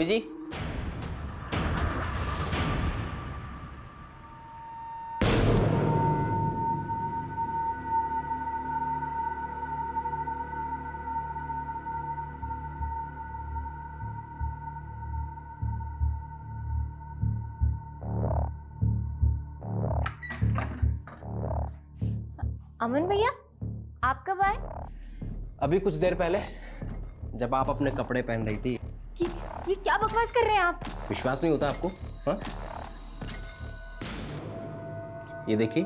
जी अमन भैया, आप कब आए? अभी कुछ देर पहले, जब आप अपने कपड़े पहन रही थी। ये क्या बकवास कर रहे हैं आप? विश्वास नहीं होता आपको? हाँ, ये देखिए,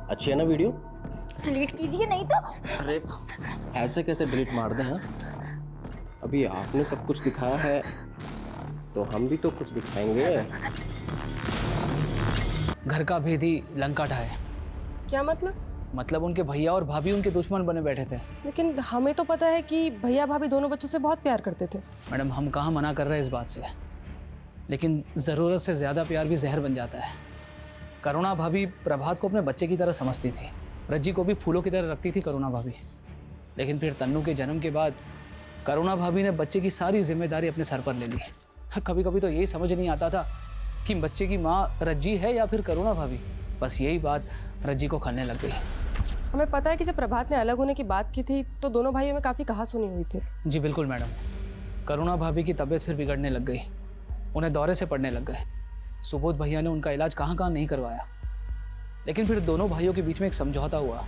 अच्छी है ना वीडियो? डिलीट कीजिए नहीं तो। अरे ऐसे कैसे डिलीट मार दें? हाँ, अभी आपने सब कुछ दिखाया है तो हम भी तो कुछ दिखाएंगे। घर का भेदी लंका ढाए। क्या मतलब? मतलब उनके भैया और भाभी उनके दुश्मन बने बैठे थे। लेकिन हमें तो पता है कि भैया भाभी दोनों बच्चों से बहुत प्यार करते थे। मैडम, हम कहाँ मना कर रहे हैं इस बात से, लेकिन ज़रूरत से ज़्यादा प्यार भी जहर बन जाता है। करुणा भाभी प्रभात को अपने बच्चे की तरह समझती थी, रज्जी को भी फूलों की तरह रखती थी करुणा भाभी। लेकिन फिर तन्नू के जन्म के बाद करुणा भाभी ने बच्चे की सारी जिम्मेदारी अपने सर पर ले ली। कभी कभी तो यही समझ नहीं आता था कि बच्चे की माँ रज्जी है या फिर करुणा भाभी। बस यही बात रज्जी को खलने लग गई। हमें पता है कि जब प्रभात ने अलग होने की बात की थी तो दोनों भाइयों में काफी कहासुनी हुई थी। जी बिल्कुल मैडम, करुणा भाभी की तबीयत फिर बिगड़ने लग गई, उन्हें दौरे से पड़ने लग गए। सुबोध भैया ने उनका इलाज कहाँ कहाँ नहीं करवाया। लेकिन फिर दोनों भाइयों के बीच में एक समझौता हुआ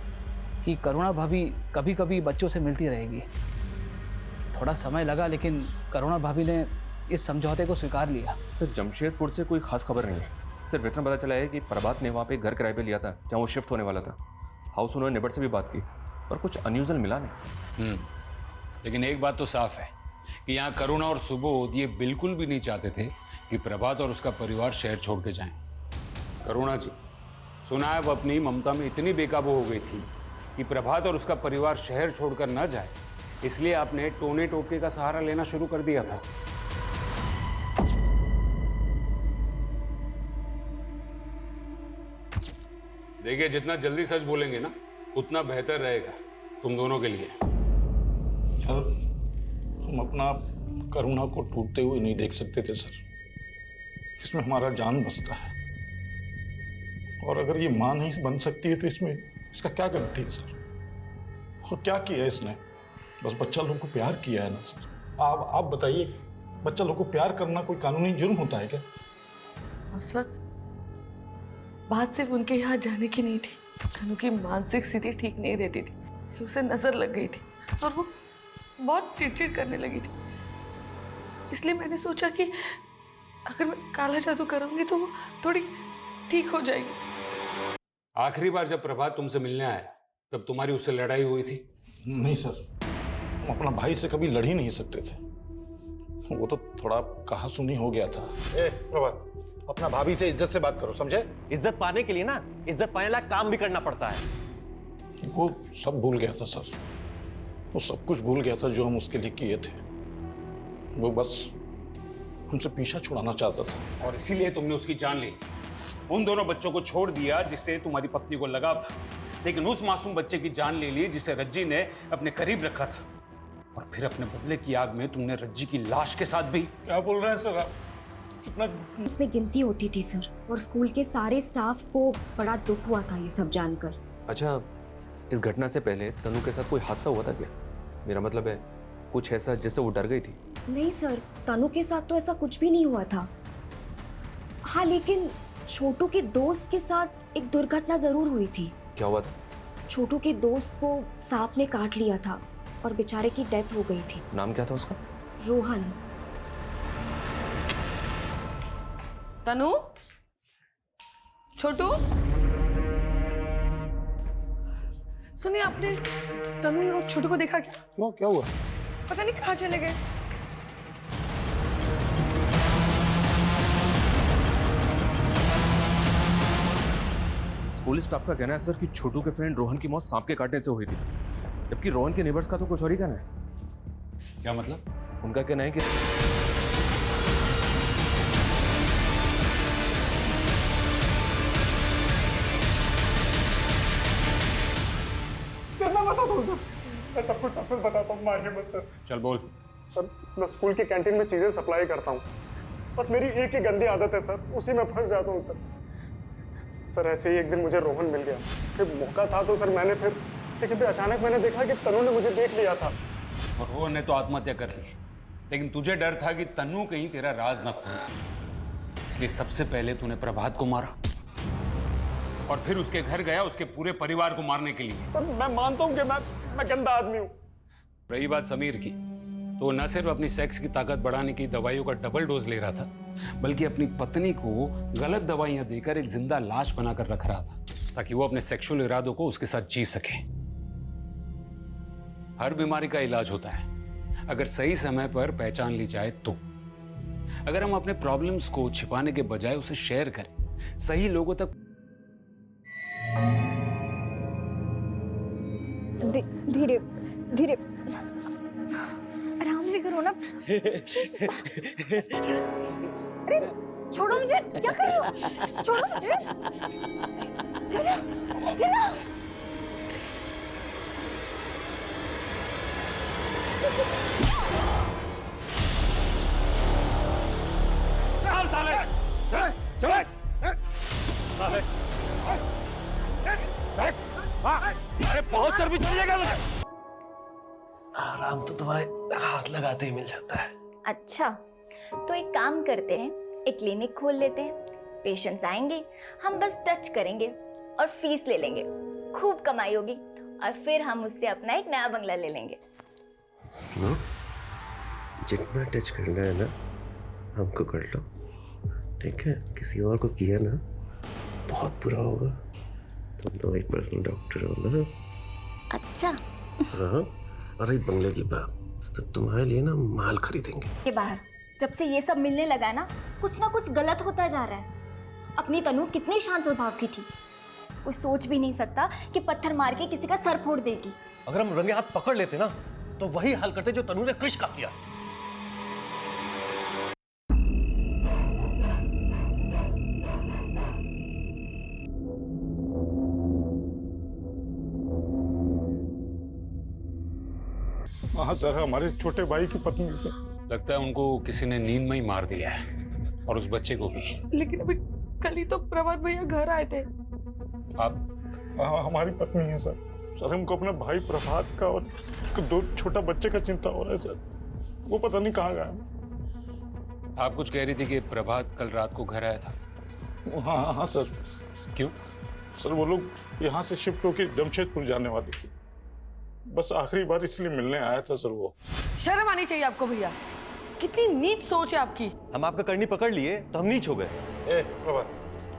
कि करुणा भाभी कभी कभी बच्चों से मिलती रहेगी। थोड़ा समय लगा, लेकिन करुणा भाभी ने इस समझौते को स्वीकार लिया। सर, जमशेदपुर से कोई खास खबर नहीं है। सिर्फ इतना पता चला है कि प्रभात ने वहाँ पे घर किराए पे लिया था जहाँ वो शिफ्ट होने वाला था। हाउस ओनर नेबर से भी बात की और कुछ अनयूजुअल मिला नहीं। लेकिन एक बात तो साफ है कि यहाँ करुणा और सुबोध ये बिल्कुल भी नहीं चाहते थे कि प्रभात और उसका परिवार शहर छोड़ के जाएं। करुणा जी, सुना है वो अपनी ममता में इतनी बेकाबू हो गई थी कि प्रभात और उसका परिवार शहर छोड़कर न जाए, इसलिए आपने टोने टोटके का सहारा लेना शुरू कर दिया था। देखिए, जितना जल्दी सच बोलेंगे ना उतना बेहतर रहेगा तुम दोनों के लिए। सर, हम अपना करुणा को टूटते हुए नहीं देख सकते थे सर। इसमें हमारा जान बसता है, और अगर ये मां नहीं बन सकती है तो इसमें इसका क्या गलती है सर? और क्या किया है इसने? बस बच्चा लोगों को प्यार किया है ना सर। आप बताइए, बच्चा लोगों को प्यार करना कोई कानूनी जुर्म होता है क्या? और सर, बात सिर्फ उनके यहाँ जाने की नहीं थी। तनु की मानसिक स्थिति ठीक नहीं रहती थी, उसे नजर लग गई थी और वो बहुत चिड़चिड़ करने लगी थी। इसलिए मैंने सोचा कि अगर मैं काला जादू करूंगी तो वो थोड़ी ठीक हो जाएगी। आखिरी बार जब प्रभात तुमसे मिलने आया तब तुम्हारी उससे लड़ाई हुई थी? नहीं सर, हम अपना भाई से कभी लड़ ही नहीं सकते थे। वो तो थोड़ा कहासुनी हो गया था। प्रभात, अपना भाभी से इज्जत से बात करो, समझे? इज्जत पाने के लिए ना इज्जत पाने लायक काम भी करना पड़ता है। वो सब भूल गया था सर, वो सब कुछ भूल गया था जो हम उसके लिए किए थे। वो बस हमसे पीछा छुड़ाना चाहता था। और इसीलिए तुमने उसकी जान ली। उन दोनों बच्चों को छोड़ दिया जिससे तुम्हारी पत्नी को लगाव था, लेकिन उस मासूम बच्चे की जान ले ली जिसे रज्जी ने अपने करीब रखा था। और फिर अपने बदले की आग में तुमने रज्जी की लाश के साथ भी। क्या बोल रहे हैं सर आप? कितना उसमें गिनती होती थी सर, और स्कूल के सारे स्टाफ को बड़ा दुख हुआ था ये सब जानकर। अच्छा, इस घटना से पहले तनु के साथ कोई हादसा हुआ था क्या? मेरा मतलब है कुछ ऐसा जिससे वो डर गई थी। नहीं सर, तनु के साथ तो ऐसा कुछ भी नहीं हुआ था। हाँ, लेकिन छोटू के दोस्त के साथ एक दुर्घटना जरूर हुई थी। क्या हुआ था? छोटू के दोस्त को सांप ने काट लिया था और बेचारे की डेथ हो गई थी। नाम क्या था उसका? रोहन। तनु, छोटू, सुनिए, आपने तनु और छोटू को देखा क्या? क्यों, क्या हुआ? पता नहीं कहाँ चले गए। स्कूल स्टाफ का कहना है सर कि छोटू के फ्रेंड रोहन की मौत सांप के काटने से हुई थी, जबकि रोहन के नेबर्स का तो कुछ और ही कहना है। क्या मतलब? उनका कहना है कि सर मैं बताता हूँ सर, मैं सब कुछ सच बताता हूँ, मारिए मत सर। चल बोल। सर मैं स्कूल की कैंटीन में चीजें सप्लाई करता हूँ, बस मेरी एक ही गंदी आदत है सर, उसी में फंस जाता हूँ सर। सर ऐसे ही एक दिन मुझे रोहन मिल गया, फिर मौका था तो सर मैंने लेकिन फिर अचानक मैंने देखा कि तनु ने मुझे देख लिया था। और रोहन ने तो आत्महत्या कर ली, लेकिन तुझे डर था कि तन्नू कहीं तेरा राज न खोले, इसलिए सबसे पहले तूने प्रभात को मारा और फिर उसके घर गया उसके पूरे परिवार को मारने के लिए। सर मैं मानता हूँ कि मैं गंदा आदमी हूँ। रही बात समीर की, तो न सिर्फ अपनी सेक्स की ताकत बढ़ाने की दवाइयों का डबल डोज ले रहा था, बल्कि अपनी पत्नी को गलत दवाइयां देकर एक जिंदा लाश बनाकर रख रहा था ताकि वो अपने सेक्सुअल इरादों को उसके साथ जी सके। हर बीमारी का इलाज होता है अगर सही समय पर पहचान ली जाए तो। अगर हम अपने प्रॉब्लम्स को छिपाने के बजाय उसे शेयर करें सही लोगों तक। धीरे धीरे आराम से करो ना। अरे छोड़ो मुझे, क्या कर रहे हो? छोड़ो मुझे। हिला। अरे बहुत चर्बी चढ़ जाएगा मुझे। आराम तो तुम्हारे हाथ लगाते ही मिल जाता है। अच्छा तो एक काम करते हैं, एक क्लिनिक खोल लेते हैं, पेशेंट्स आएंगे, हम बस टच करेंगे और फीस ले लेंगे, खूब कमाई होगी और फिर हम उससे अपना एक नया बंगला ले लेंगे। सुनो, जितना टच करना है ना हमको कर लो, ठीक है? किसी और को किया ना बहुत बुरा होगा। तुम तो एक पर्सनल डॉक्टर हो ना। अच्छा हाँ, अरे बंगले की बात तो तुम्हारे लिए ना माल खरीदेंगे। के बाहर जब से ये सब मिलने लगा है ना कुछ गलत होता जा रहा है। अपनी तनु कितनी शांत स्वभाव की थी, कोई सोच भी नहीं सकता कि पत्थर मार के किसी का सर फोड़ देगी। अगर हम रंगे हाथ पकड़ लेते ना तो वही हाल करते जो तनु ने कृष का किया। हाँ सर, हमारे छोटे भाई की पत्नी सर। लगता है उनको किसी ने नींद में ही मार दिया है और उस बच्चे को भी। लेकिन अभी कल ही तो प्रभात भैया घर आए थे। आप हाँ, हमारी पत्नी है सर। सर हमको अपने भाई प्रभात का और दो छोटा बच्चे का चिंता हो रहा है सर, वो पता नहीं कहाँ गया है। आप कुछ कह रही थी कि प्रभात कल रात को घर आया था। हाँ हाँ सर। क्यों? सर वो लोग यहाँ से शिफ्ट होकर जमशेदपुर जाने वाले थे, बस आखिरी बार इसलिए मिलने आया था सर वो। शर्म आनी चाहिए आपको भैया, कितनी नीच सोच है आपकी। हम आपका करनी पकड़ लिए तो हम नीच हो गए। ए प्रभात,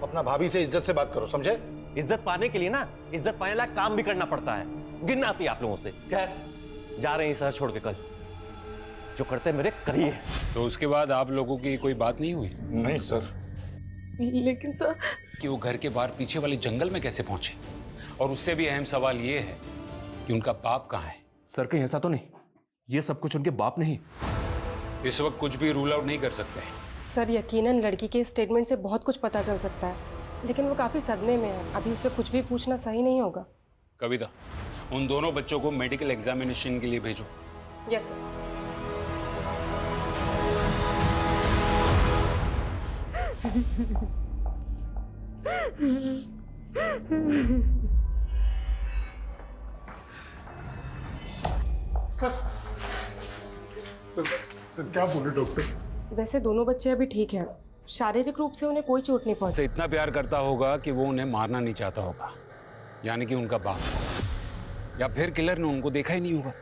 अपना भाभी से इज्जत से बात करो, समझे? इज्जत पाने के लिए ना इज्जत पाने लायक काम भी करना पड़ता है, गिनना आती है आप लोगों से। खैर जा रहे हैं शहर छोड़ के, कल जो करते मेरे करिए। तो उसके बाद आप लोगों की कोई बात नहीं हुई? नहीं सर। लेकिन सर कि वो घर के बाहर पीछे वाले जंगल में कैसे पहुंचे? और उससे भी अहम सवाल ये है कि उनका बाप कहाँ है? सर कहीं ऐसा तो नहीं ये सब कुछ उनके बाप नहीं? इस वक्त कुछ भी रूल आउट नहीं कर सकते। सर यकीनन लड़की के स्टेटमेंट से बहुत कुछ पता चल सकता है, लेकिन वो काफी सदमे में है, अभी उससे कुछ भी पूछना सही नहीं होगा। कविता, उन दोनों बच्चों को मेडिकल एग्जामिनेशन के लिए भेजो। Yes sir. सर क्या बोले डॉक्टर? वैसे दोनों बच्चे अभी ठीक हैं, शारीरिक रूप से उन्हें कोई चोट नहीं पहुंची। से इतना प्यार करता होगा कि वो उन्हें मारना नहीं चाहता होगा, यानी कि उनका बाप, या फिर किलर ने उनको देखा ही नहीं होगा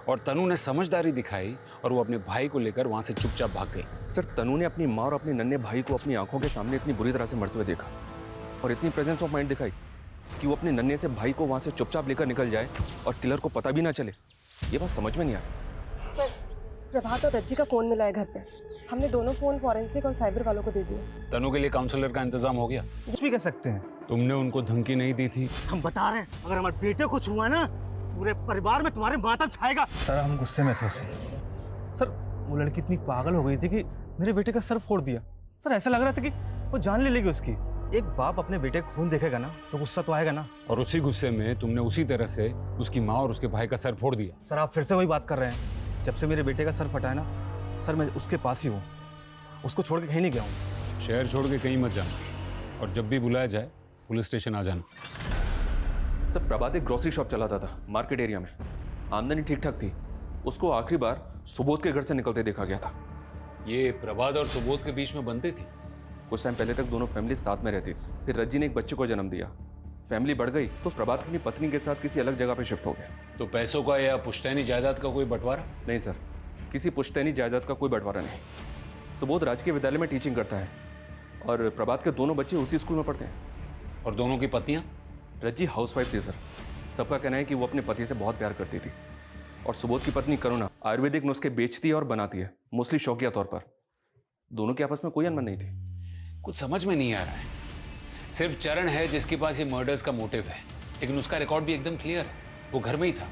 और तनु ने समझदारी दिखाई और वो अपने भाई को लेकर वहां से चुपचाप भाग गई। सर तनु ने अपनी माँ और अपने नन्हे भाई को अपनी आंखों के सामने इतनी बुरी तरह से मरते हुए देखा और इतनी प्रेजेंस ऑफ माइंड दिखाई कि वो अपने नन्हे से भाई को वहां से चुपचाप लेकर निकल जाए और किलर को पता भी ना चले। ये बात समझ में नहीं आई। सर प्रभात और रज्जी का फोन मिला है घर पे, हमने दोनों फोन फॉरेंसिक और साइबर वालों को दे दिए। तनु के लिए काउंसलर का इंतजाम हो गया? कुछ भी कह सकते हैं। तुमने उनको धमकी नहीं दी थी? हम बता रहे हैं, अगर हमारे बेटे को छुआ ना पूरे परिवार में तुम्हारे मातम छाएगा। सर हम गुस्से में थे उससे। सर वो लड़की इतनी पागल हो गई थी कि मेरे बेटे का सर फोड़ दिया। सर ऐसा लग रहा था कि वो जान ले लेगी उसकी। एक बाप अपने बेटे का खून देखेगा ना तो गुस्सा तो आएगा ना। और उसी गुस्से में तुमने उसी तरह से उसकी माँ और उसके भाई का सर फोड़ दिया। सर आप फिर से वही बात कर रहे हैं। जब से मेरे बेटे का सर फटा है ना सर, मैं उसके पास ही हूँ, उसको छोड़ के कहीं नहीं गया हूँ। शहर छोड़ के कहीं मत जाना, और जब भी बुलाया जाए पुलिस स्टेशन आ जाना। सर प्रभात एक ग्रोसरी शॉप चलाता था मार्केट एरिया में, आमदनी ठीक ठाक थी। उसको आखिरी बार सुबोध के घर से निकलते देखा गया था। ये प्रभात और सुबोध के बीच में बनती थी। कुछ टाइम पहले तक दोनों फैमिली साथ में रहती थी, फिर रज्जी ने एक बच्चे को जन्म दिया। फैमिली बढ़ गई तो प्रभात अपनी पत्नी के साथ किसी अलग जगह पे शिफ्ट हो गया। तो पैसों का या पुश्तैनी जायदाद का कोई बंटवारा? नहीं सर, किसी पुश्तैनी जायदाद का कोई बंटवारा नहीं। सुबोध राजकीय विद्यालय में टीचिंग करता है और प्रभात के दोनों बच्चे उसी स्कूल में पढ़ते हैं। और दोनों की पत्नियां? रज्जी हाउसवाइफ थी सर। सबका कहना है कि वो अपने पति से बहुत प्यार करती थी। और सुबोध की पत्नी करुणा आयुर्वेदिक नुस्खे बेचती है और बनाती है, मोस्टली शौकिया तौर पर। दोनों के आपस में कोई अनबन नहीं थी। कुछ समझ में नहीं आ रहा है। सिर्फ चरण है जिसके पास ये मर्डर्स का मोटिव है, लेकिन उसका रिकॉर्ड भी एकदम क्लियर है, वो घर में ही था।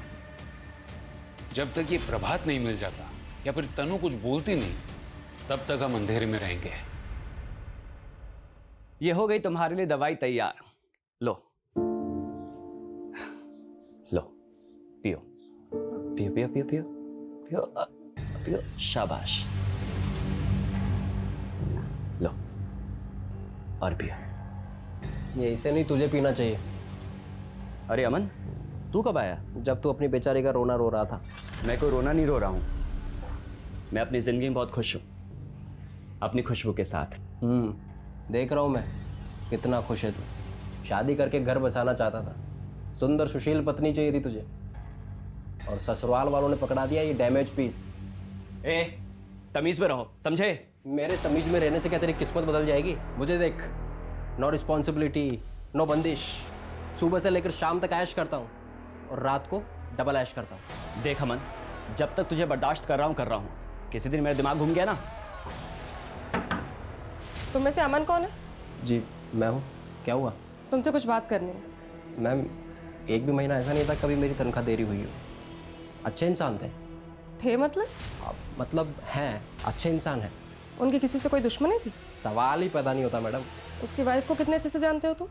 जब तक ये प्रभात नहीं मिल जाता या फिर तनु कुछ बोलती नहीं, तब तक हम अंधेरे में रहेंगे। ये हो गई तुम्हारे लिए दवाई तैयार। लो लो, पियो पियो पियो पियो पियो पियो पियो, शाबाश। लो और पियो। ये इसे नहीं, तुझे पीना चाहिए। अरे अमन, तू कब आया? जब तू अपनी बेचारी का रोना रो रहा था। मैं कोई रोना नहीं रो रहा हूँ, मैं अपनी जिंदगी में बहुत खुश हूँ, अपनी खुशबू के साथ। देख रहा हूँ मैं कितना खुश है तू। शादी करके घर बसाना चाहता था, सुंदर सुशील पत्नी चाहिए थी तुझे, और ससुराल वालों ने पकड़ा दिया ये डैमेज पीस। ए, तमीज में रहो, समझे? मेरे तमीज में रहने से क्या तेरी किस्मत बदल जाएगी? मुझे देख, नो रिस्पॉन्सिबिलिटी, नो बंदिश। सुबह से लेकर शाम तक ऐश करता हूँ और रात को डबल ऐश करता हूँ। देख अमन, जब तक तुझे बर्दाश्त कर रहा हूँ, किसी दिन मेरा दिमाग घूम गया ना। तुम में से अमन कौन है? जी मैं हूँ। क्या हुआ? तुमसे कुछ बात करनी है। मैम, एक भी महीना ऐसा नहीं था कभी मेरी तनख्वाह देरी हुई हो। अच्छे इंसान थे मतलब हैं, अच्छे इंसान हैं। उनकी किसी से कोई दुश्मनी थी? सवाल ही पैदा नहीं होता मैडम। उसकी वाइफ को कितने अच्छे से जानते हो तुम?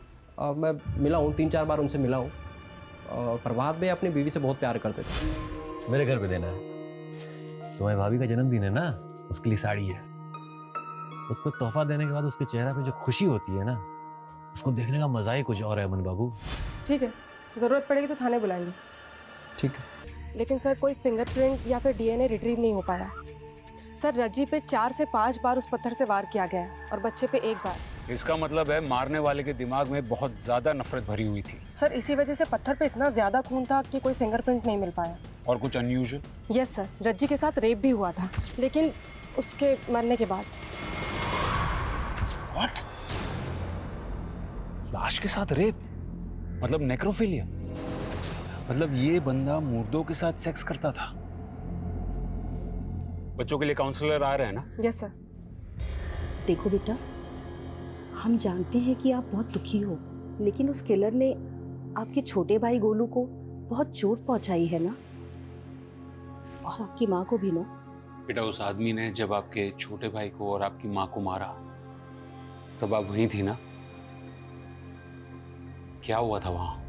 मैं मिला हूँ, 3-4 बार उनसे मिला हूँ। प्रभात भाई अपनी बीवी से बहुत प्यार करते थे। मेरे घर पे देना है। तुम्हारी भाभी का जन्मदिन है ना, उसके लिए साड़ी है। उसको तोहफा देने के बाद उसके चेहरे पे जो खुशी होती है ना, उसको देखने का मजा ही कुछ और है अमन बाबू। ठीक है, जरूरत पड़ेगी तो थाने बुलाएंगे। ठीक है। लेकिन सर कोई फिंगरप्रिंट या फिर डीएनए रिट्रीव नहीं हो पाया। सर रज्जी पे 4 से 5 बार उस पत्थर से वार किया गया है और बच्चे पे 1 बार। इसका मतलब है मारने वाले के दिमाग में बहुत ज्यादा नफरत भरी हुई थी। सर इसी वजह से पत्थर पे इतना ज्यादा खून था कि कोई फिंगरप्रिंट नहीं मिल पाया। और कुछ अनयूजुअल? यस सर, रज्जी के साथ रेप भी हुआ था, लेकिन उसके मरने के बाद। व्हाट? लाश के साथ रेप? मतलब नेक्रोफिलिया? मतलब ये बंदा मुर्दों के साथ सेक्स करता था? बच्चों के लिए काउंसलर आ रहे हैं ना? Yes sir. देखो बेटा, हम जानते हैं कि आप बहुत दुखी हो, लेकिन उस किलर ने आपके छोटे भाई गोलू को बहुत चोट पहुंचाई है ना, और आपकी माँ को भी ना। बेटा, उस आदमी ने जब आपके छोटे भाई को और आपकी माँ को मारा, तब आप वहीं थी ना? क्या हुआ था वहां?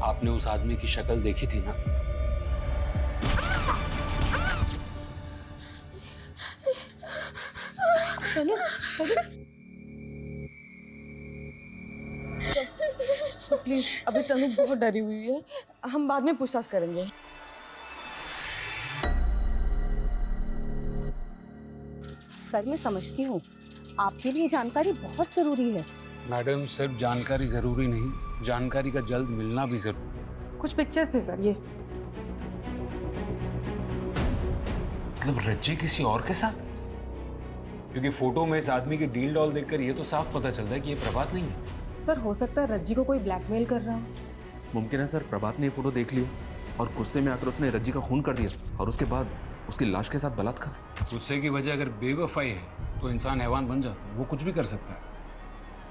आपने उस आदमी की शक्ल देखी थी ना? तनु, प्लीज, अभी तनु बहुत डरी हुई है, हम बाद में पूछताछ करेंगे। सर मैं समझती हूँ, आपके लिए जानकारी बहुत जरूरी है। मैडम, सिर्फ जानकारी जरूरी नहीं, जानकारी का जल्द मिलना भी जरूरी। कुछ पिक्चर्स थे सर, ये मतलब रज्जी किसी और के साथ? क्योंकि फोटो में इस आदमी की डील डॉल देखकर ये तो साफ पता चल रहा है कि ये प्रभात नहीं है। सर हो सकता है रज्जी को कोई ब्लैकमेल कर रहा हो। मुमकिन है सर प्रभात ने ये फोटो देख ली और गुस्से में आकर उसने रज्जी का खून कर दिया और उसके बाद उसकी लाश के साथ बलात्कार। गुस्से की वजह अगर बेवफाई है तो इंसान हैवान बन जाता है, वो कुछ भी कर सकता है।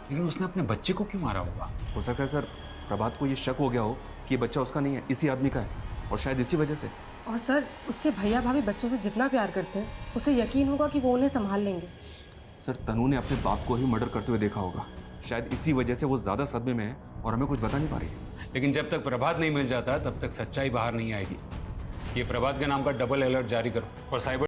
लेकिन उसने अपने बच्चे को क्यों मारा होगा? हो सकता है सर प्रभात को ये शक हो गया हो कि ये बच्चा उसका नहीं है, इसी आदमी का है, और शायद इसी वजह से। और सर उसके भैया भाभी बच्चों से जितना प्यार करते हैं, उसे यकीन होगा कि वो उन्हें संभाल लेंगे। सर तनु ने अपने बाप को ही मर्डर करते हुए देखा होगा। शायद इसी वजह से वो ज्यादा सदमे में है और हमें कुछ बता नहीं पा रही है। लेकिन जब तक प्रभात नहीं मिल जाता तब तक सच्चाई बाहर नहीं आएगी। ये प्रभात के नाम का डबल अलर्ट जारी करो और साइबर